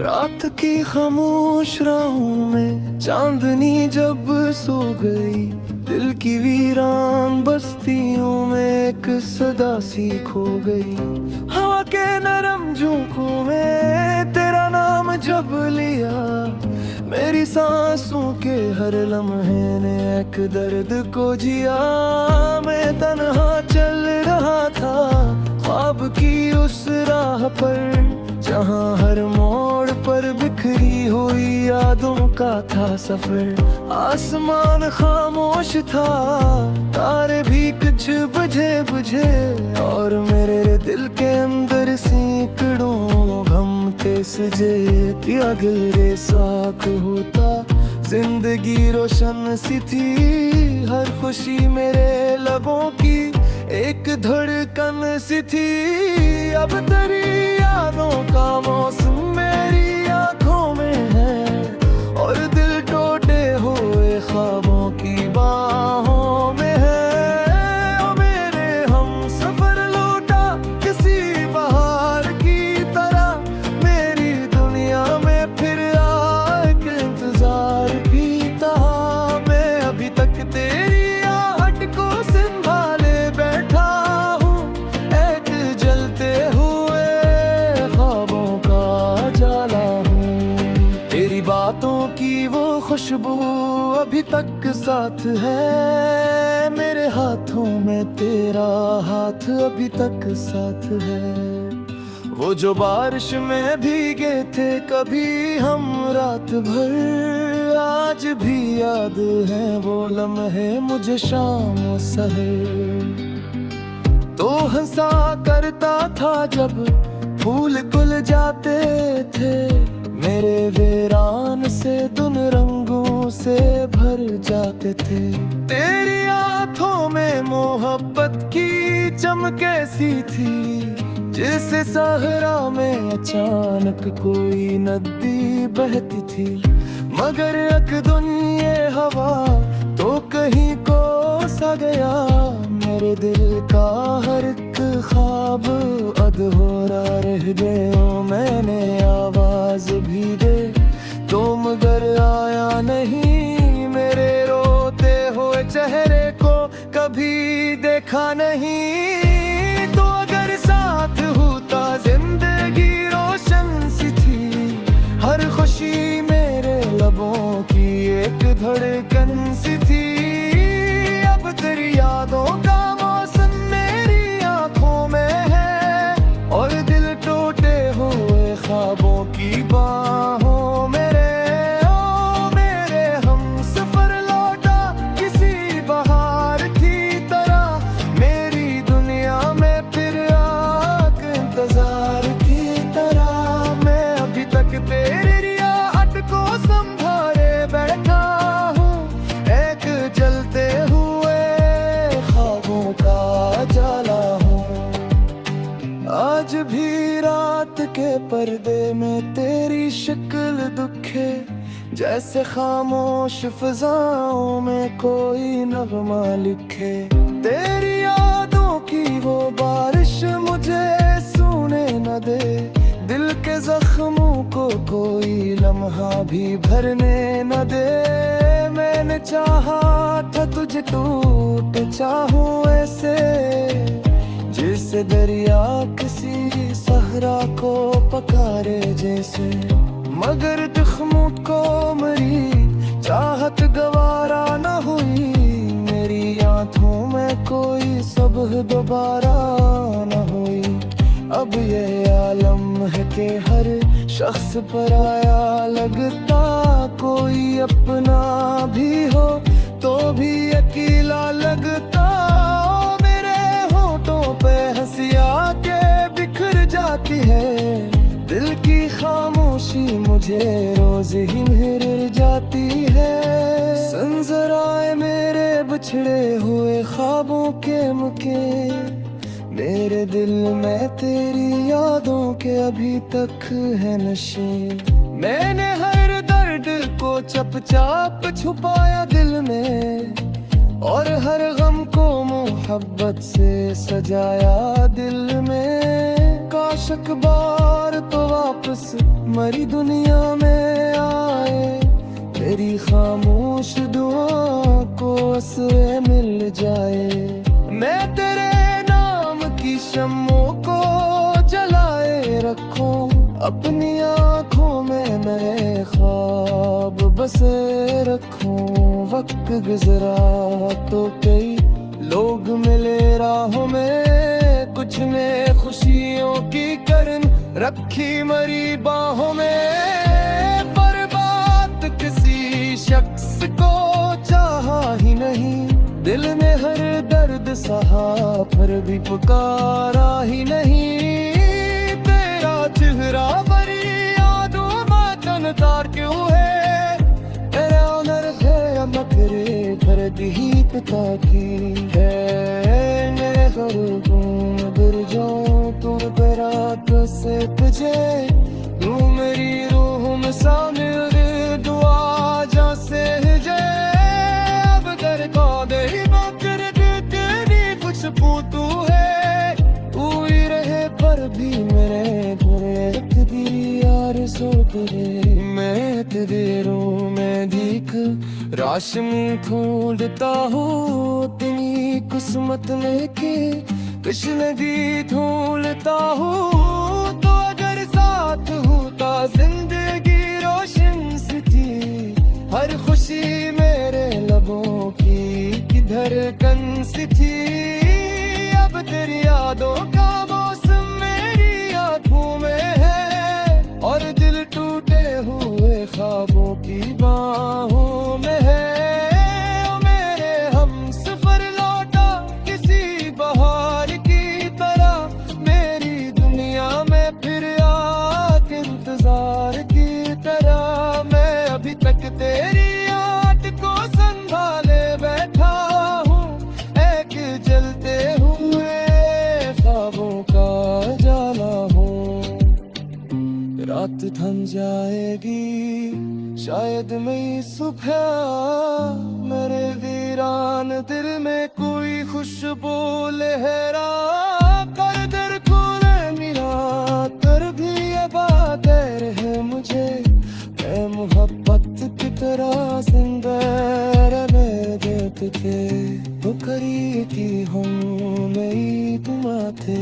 रात की खामोश राहों में चांदनी जब सो गई, दिल की वीरान बस्तियों में एक सदा सी खो गई। हवा के नरम झोंकों में तेरा नाम जब लिया, मेरी सांसों के हर लम्हे ने एक दर्द को जिया। मैं तन्हा चल रहा था ख्वाब की उस राह पर, जहाँ हर मोड़ पर बिखरी हुई यादों का था सफर। आसमान खामोश था, तारे भी कुछ बुझे बुझे, और मेरे दिल के अंदर सैकड़ों गम थे सजे। पिया गिरे साख होता, जिंदगी रोशन सी थी, हर खुशी मेरे लबों की एक धड़कन सी थी। अब तेरी यादों का मौसम मेरी आंखों में है, और दिल टूटे हुए ख्वाबों की बाहों में है। ओ मेरे हम सफर लौटा किसी बहार की तरह, मेरी दुनिया में फिर एक इंतजार भी था। मैं अभी तक तेरी आहट को संभाले बैठा हूँ, एक जलते हुए ख्वाबों का जाला हूँ। तेरी बातों की वो खुशबू अभी तक साथ है, मेरे हाथों में तेरा हाथ अभी तक साथ है। वो जो बारिश में भीगे थे कभी हम रात भर, आज भी याद है वो लम्हे मुझे शाम सहर। तो हंसा करता था जब फूल खुल जाते थे, मेरे वीरान से दुन रंगों से भर जाते थे। तेरी आंखों में मोहब्बत की चमक ऐसी थी, जैसे सहरा में अचानक कोई नदी बहती थी। मगर अकदुन ये हवा तो कहीं को सा गया, मेरे दिल का हर एक ख्वाब अधूरा रह गया। मैंने आवाज भी दे तो मगर आया नहीं, मेरे रोते हुए चेहरे को कभी देखा नहीं। तो अगर साथ होता जिंदगी रोशन सी थी, हर खुशी मेरे लबों की एक धड़कन सी थी। अब तेरी यादों का मौसम मेरी आंखों में है, और दिल टूटे हुए ख्वाबों की बाहों मेरे। ओ मेरे हम सफर लौटा किसी बहार की तरह, मेरी दुनिया में फिर एक इंतजार की तरह। मैं अभी तक तेरी आहट को संभाले बैठा हूँ, एक जलते हुए ख्वाबों का जाला हूँ। आज भी रात के पर्दे में तेरी शक्ल दुखे, जैसे खामोश फिजाओं में कोई नगमा लिखे। तेरी यादों की वो बारिश मुझे सूने न दे, दिल के जख्मों को कोई लम्हा भी भरने न दे। मैंने चाहा था तुझे टूट चाहूं ऐसे, जिससे दरिया किसी सहरा को पकारे जैसे। मगर जख्मों को मरी चाहत गवारा न हुई, मेरी आंखों में कोई सुबह दोबारा न हुई। अब ये आलम है कि हर शख्स पराया लगता, कोई अपना भी हो तो भी अकेला लगता। मेरे होठों पे हंसिया के बिखर जाती है, दिल की खामोशी मुझे रोज ही मिर जाती है। सुन जरा ए मेरे बिछड़े हुए ख्वाबों के मुके, मेरे दिल में तेरी यादों के अभी तक है नशे। मैंने हर दर्द को चुपचाप छुपाया दिल में, और हर गम को मोहब्बत से सजाया दिल में। शक बार तो वापस मरी दुनिया में आए, तेरी खामोश दुआ को असरे मिल जाए। मैं तेरे नाम की शम्मों को जलाए रखूं, अपनी आँखों में नए ख्वाब बसे रखूं। वक्त गुजरा तो कई लोग मिले राहों में, कुछ ने खुशियों की करन रखी मरी बाहों में। पर बात किसी शख्स को चाहा ही नहीं, दिल में हर दर्द सहा पर भी पुकारा ही नहीं। तेरा चेहरा बड़ी यादों में तनतार क्यों है, तेरा हुनर है मकरे दर्द ही पिता की है। मेरे ख्वाबों बुर्जों तुम पे रात से तुझे, तू मेरी रूह में शामिल दुआ जा से है। अब दर को दे कर तेरी कुछ पूतू है, तू ही रहे पर भी मेरे तेरे तकदीर यार सो तेरे। मैं तेरे रूह में दीख राशमी ढूंढता हूँ, तेरी किस्मत लेके कृष्ण दी ढूंढता हूँ। तो अगर साथ होता जिंदगी रोशन सी थी, हर खुशी मेरे लबों की किधर कन सी थी। अब तेरी यादों का मौसम मेरी आँखों में है, और दिल टूटे हुए ख्वाबों की बाहों में है। ओ मेरे हमसफर लौटा किसी बहार की तरह, मेरी दुनिया में फिर आके इंतजार की तरह। मैं अभी तक तेरी याद को संभाले बैठा हूँ, एक जलते हुए ख्वाबों का जाला हूँ। रात थम जाएगी शायद मैं सुबह, मेरे वीरान दिल में कोई खुशबू लहरा कर। दर खोले मेरा कर भी ये बात है मुझे, मैं मोहब्बत की तरह जिंदा रहने देते थे। तो करी थी हम नहीं तुम थे।